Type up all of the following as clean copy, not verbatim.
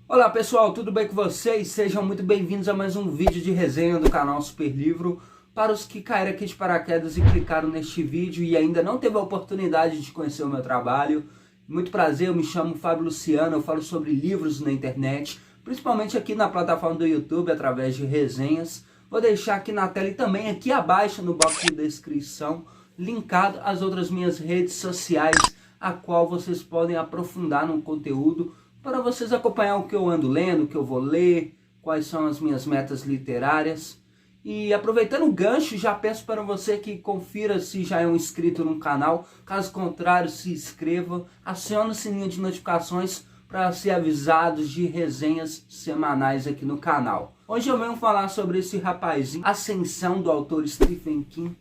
Olá pessoal, tudo bem com vocês? Sejam muito bem-vindos a mais um vídeo de resenha do canal Super Livro. Para os que caíram aqui de paraquedas e clicaram neste vídeo e ainda não teve a oportunidade de conhecer o meu trabalho, muito prazer, eu me chamo Fábio Luciano, eu falo sobre livros na internet, principalmente aqui na plataforma do YouTube, através de resenhas. Vou deixar aqui na tela e também aqui abaixo no box de descrição, linkado as outras minhas redes sociais, a qual vocês podem aprofundar no conteúdo, para vocês acompanhar o que eu ando lendo, o que eu vou ler, quais são as minhas metas literárias. E aproveitando o gancho, já peço para você que confira se já é um inscrito no canal. Caso contrário, se inscreva, acione o sininho de notificações para ser avisados de resenhas semanais aqui no canal. Hoje eu venho falar sobre esse rapazinho, Ascensão, do autor Stephen King.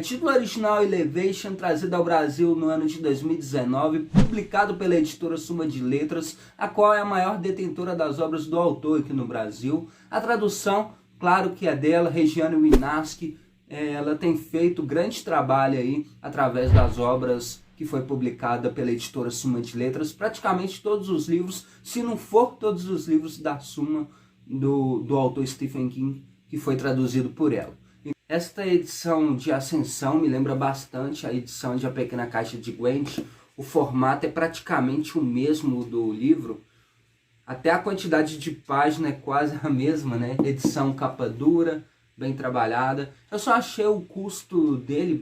Título original Elevation, trazido ao Brasil no ano de 2019, publicado pela editora Suma de Letras, a qual é a maior detentora das obras do autor aqui no Brasil. A tradução, claro que é dela, Regiane Winaski. Ela tem feito grande trabalho aí através das obras que foi publicada pela editora Suma de Letras. Praticamente todos os livros, se não for todos os livros da Suma do autor Stephen King, que foi traduzido por ela. Esta edição de Ascensão me lembra bastante a edição de A Pequena Caixa de Gwent. O formato é praticamente o mesmo do livro, até a quantidade de páginas é quase a mesma, né? Edição capa dura, bem trabalhada. Eu só achei o custo dele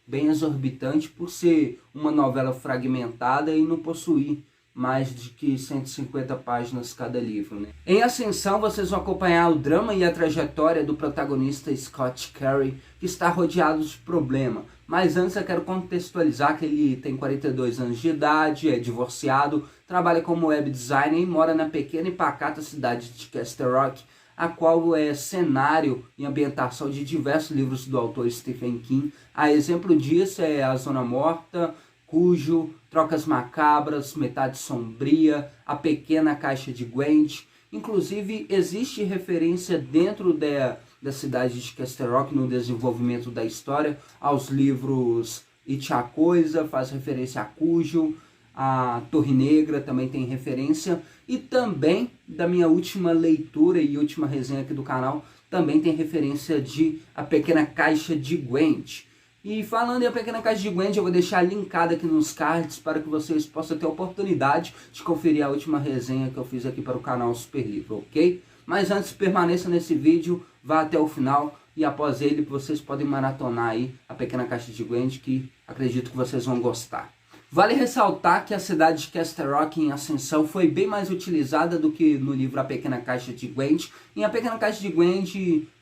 bem exorbitante por ser uma novela fragmentada e não possuir mais de que 150 páginas cada livro, né? Em Ascensão vocês vão acompanhar o drama e a trajetória do protagonista Scott Carey, que está rodeado de problema. Mas antes eu quero contextualizar que ele tem 42 anos de idade, é divorciado, trabalha como web designer e mora na pequena e pacata cidade de Castle Rock, a qual é cenário e ambientação de diversos livros do autor Stephen King. A exemplo disso é A Zona Morta, Cujo, Trocas Macabras, Metade Sombria, A Pequena Caixa de Gwent. Inclusive, existe referência dentro da cidade de Castle Rock, no desenvolvimento da história, aos livros It a Coisa, faz referência a Cujo, a Torre Negra também tem referência, e também, da minha última leitura e última resenha aqui do canal, também tem referência de A Pequena Caixa de Gwent. E falando em A Pequena Caixa de Gwent, eu vou deixar linkado aqui nos cards para que vocês possam ter a oportunidade de conferir a última resenha que eu fiz aqui para o canal Super Livro, ok? Mas antes, permaneça nesse vídeo, vá até o final e após ele vocês podem maratonar aí A Pequena Caixa de Gwent, que acredito que vocês vão gostar. Vale ressaltar que a cidade de Castle Rock em Ascensão foi bem mais utilizada do que no livro A Pequena Caixa de Gwent. Em A Pequena Caixa de Gwent,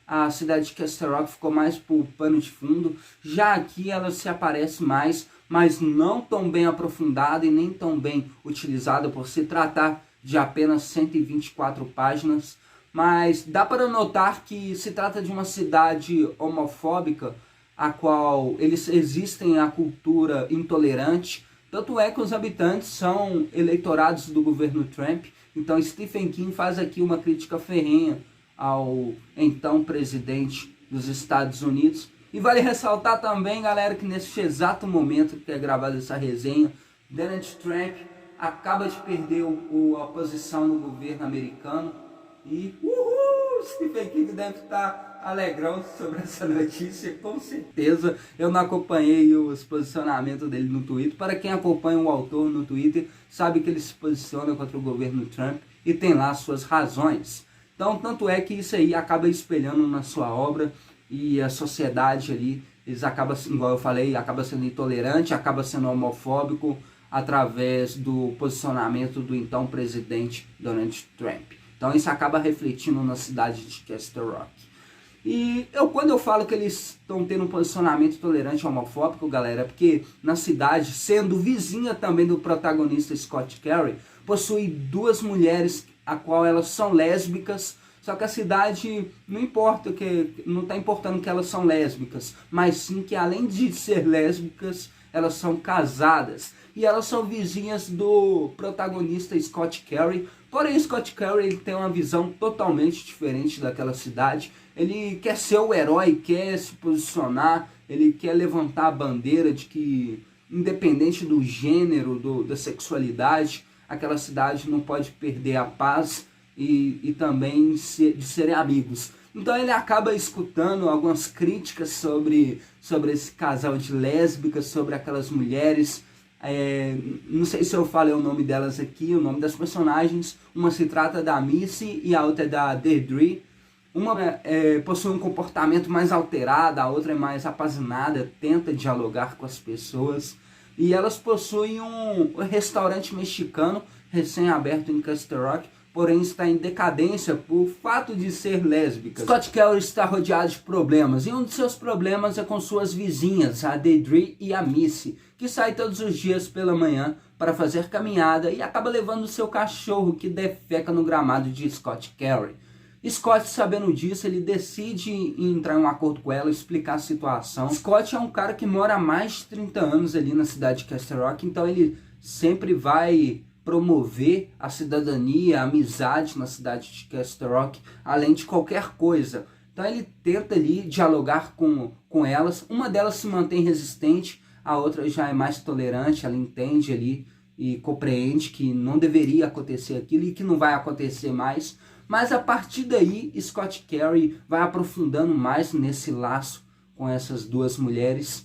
a cidade de Castle Rock ficou mais por pano de fundo. Já aqui ela se aparece mais, mas não tão bem aprofundada e nem tão bem utilizada por se tratar de apenas 124 páginas. Mas dá para notar que se trata de uma cidade homofóbica, a qual eles existem a cultura intolerante. Tanto é que os habitantes são eleitorados do governo Trump. Então Stephen King faz aqui uma crítica ferrenha ao então presidente dos Estados Unidos. E vale ressaltar também, galera, que nesse exato momento que é gravada essa resenha, Donald Trump acaba de perder a posição no governo americano. E Stephen King deve estar alegrão sobre essa notícia, com certeza. Eu não acompanhei os posicionamentos dele no Twitter. Para quem acompanha o autor no Twitter, sabe que ele se posiciona contra o governo Trump e tem lá suas razões. Então, tanto é que isso aí acaba espelhando na sua obra, e a sociedade ali, eles acabam, igual eu falei, acaba sendo intolerante, acaba sendo homofóbico através do posicionamento do então presidente Donald Trump. Então isso acaba refletindo na cidade de Castle Rock. E quando eu falo que eles estão tendo um posicionamento tolerante e homofóbico, galera, é porque na cidade, sendo vizinha também do protagonista Scott Carey, possui duas mulheres a qual elas são lésbicas. Só que a cidade não importa, não está importando que elas são lésbicas, mas sim que além de ser lésbicas, elas são casadas. E elas são vizinhas do protagonista Scott Carey. Porém, Scott Carey ele tem uma visão totalmente diferente daquela cidade. Ele quer ser o herói, quer se posicionar, ele quer levantar a bandeira de que, independente do gênero, da sexualidade, aquela cidade não pode perder a paz e também de serem amigos. Então ele acaba escutando algumas críticas sobre esse casal de lésbicas, sobre aquelas mulheres. Não sei se eu falei o nome delas aqui, o nome das personagens. Uma se trata da Missy e a outra é da Deirdre. Uma possui um comportamento mais alterado, a outra é mais apaixonada, tenta dialogar com as pessoas. E elas possuem um restaurante mexicano recém-aberto em Castle Rock, porém está em decadência por fato de ser lésbica. Scott Kelly está rodeado de problemas, e um de seus problemas é com suas vizinhas, a Deirdre e a Missy, que sai todos os dias pela manhã para fazer caminhada e acaba levando seu cachorro que defeca no gramado de Scott Kelly. Scott, sabendo disso, ele decide entrar em um acordo com ela, explicar a situação. Scott é um cara que mora há mais de 30 anos ali na cidade de Castle Rock, então ele sempre vai promover a cidadania, a amizade na cidade de Castle Rock, além de qualquer coisa. Então ele tenta ali dialogar com elas. Uma delas se mantém resistente, a outra já é mais tolerante, ela entende ali e compreende que não deveria acontecer aquilo e que não vai acontecer mais. Mas a partir daí, Scott Kelly vai aprofundando mais nesse laço com essas duas mulheres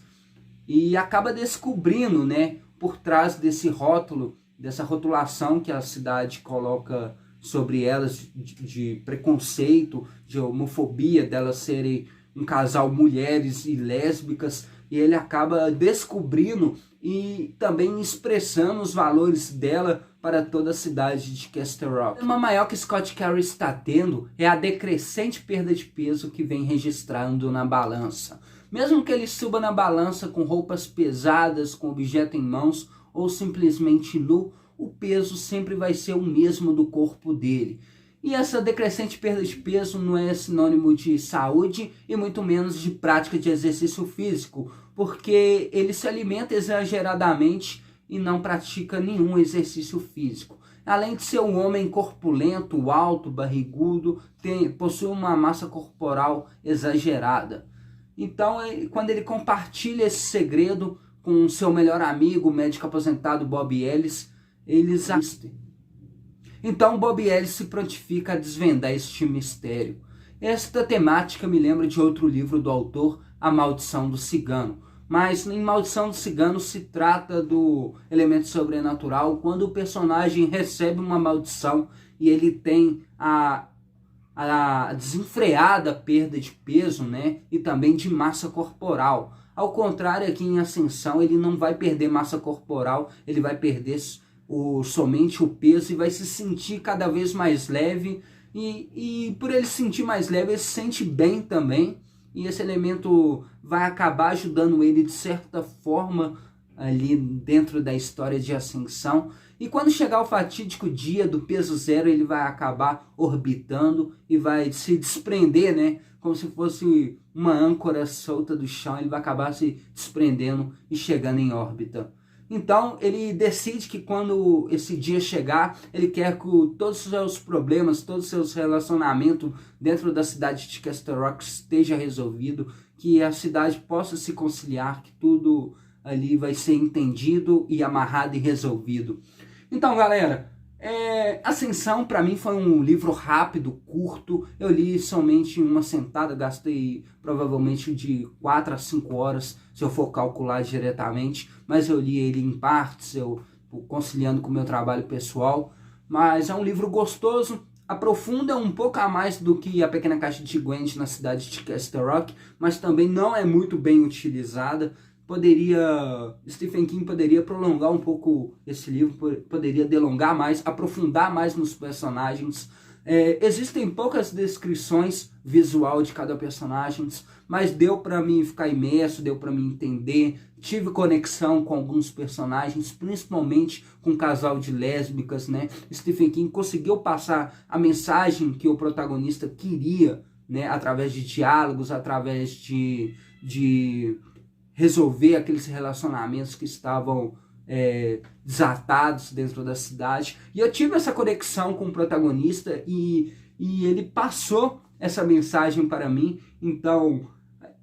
e acaba descobrindo, né, por trás desse rótulo, dessa rotulação que a cidade coloca sobre elas de preconceito, de homofobia, delas serem um casal mulheres e lésbicas, e ele acaba descobrindo e também expressando os valores dela para toda a cidade de Castle Rock. O problema maior que Scott Kelly está tendo é a decrescente perda de peso que vem registrando na balança. Mesmo que ele suba na balança com roupas pesadas, com objeto em mãos ou simplesmente nu, o peso sempre vai ser o mesmo do corpo dele. E essa decrescente perda de peso não é sinônimo de saúde e muito menos de prática de exercício físico, porque ele se alimenta exageradamente e não pratica nenhum exercício físico. Além de ser um homem corpulento, alto, barrigudo, possui uma massa corporal exagerada. Então, quando ele compartilha esse segredo com seu melhor amigo, o médico aposentado Bob Ellis, eles assistem. Então Bob Ellis se prontifica a desvendar este mistério. Esta temática me lembra de outro livro do autor, A Maldição do Cigano. Mas em Maldição do Cigano se trata do elemento sobrenatural, quando o personagem recebe uma maldição e ele tem a desenfreada perda de peso, né, e também de massa corporal. Ao contrário, aqui em Ascensão ele não vai perder massa corporal, ele vai perder somente o peso e vai se sentir cada vez mais leve, e por ele se sentir mais leve, ele se sente bem também, e esse elemento vai acabar ajudando ele de certa forma ali dentro da história de Ascensão. E quando chegar o fatídico dia do peso zero, ele vai acabar orbitando e vai se desprender, né? Como se fosse uma âncora solta do chão, ele vai acabar se desprendendo e chegando em órbita. Então ele decide que quando esse dia chegar, ele quer que todos os seus problemas, todos os seus relacionamentos dentro da cidade de Castle Rock esteja resolvido, que a cidade possa se conciliar, que tudo ali vai ser entendido e amarrado e resolvido. Então, galera, Ascensão para mim foi um livro rápido, curto. Eu li somente em uma sentada, gastei provavelmente de 4 a 5 horas, se eu for calcular diretamente, mas eu li ele em partes, eu conciliando com o meu trabalho pessoal. Mas é um livro gostoso, aprofunda um pouco a mais do que A Pequena Caixa de Gwent na cidade de Castle Rock, mas também não é muito bem utilizada. Stephen King poderia prolongar um pouco esse livro, poderia delongar mais, aprofundar mais nos personagens. Existem poucas descrições visual de cada personagem, mas deu para mim ficar imerso, deu para mim entender. Tive conexão com alguns personagens, principalmente com o casal de lésbicas, né? Stephen King conseguiu passar a mensagem que o protagonista queria, né? Através de diálogos, através de resolver aqueles relacionamentos que estavam desatados dentro da cidade. E eu tive essa conexão com o protagonista e ele passou essa mensagem para mim. Então,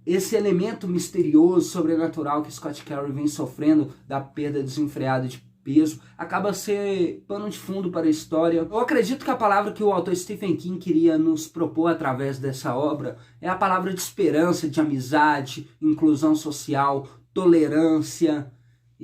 esse elemento misterioso, sobrenatural que Scott Kelly vem sofrendo da perda desenfreada de peso, acaba ser pano de fundo para a história. Eu acredito que a palavra que o autor Stephen King queria nos propor através dessa obra é a palavra de esperança, de amizade, inclusão social, tolerância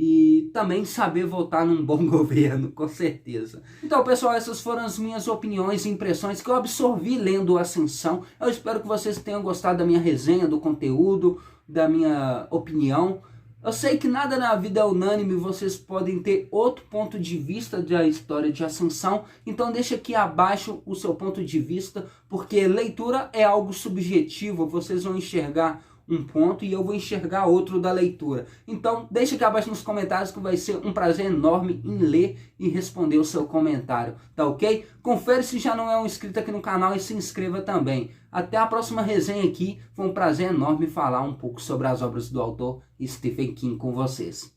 e também saber votar num bom governo, com certeza. Então, pessoal, essas foram as minhas opiniões e impressões que eu absorvi lendo Ascensão. Eu espero que vocês tenham gostado da minha resenha, do conteúdo, da minha opinião. Eu sei que nada na vida é unânime, vocês podem ter outro ponto de vista da história de Ascensão, então deixa aqui abaixo o seu ponto de vista, porque leitura é algo subjetivo, vocês vão enxergar um ponto e eu vou enxergar outro da leitura. Então deixa aqui abaixo nos comentários que vai ser um prazer enorme em ler e responder o seu comentário, tá ok? Confere se já não é um inscrito aqui no canal e se inscreva também. Até a próxima resenha aqui, foi um prazer enorme falar um pouco sobre as obras do autor Stephen King com vocês.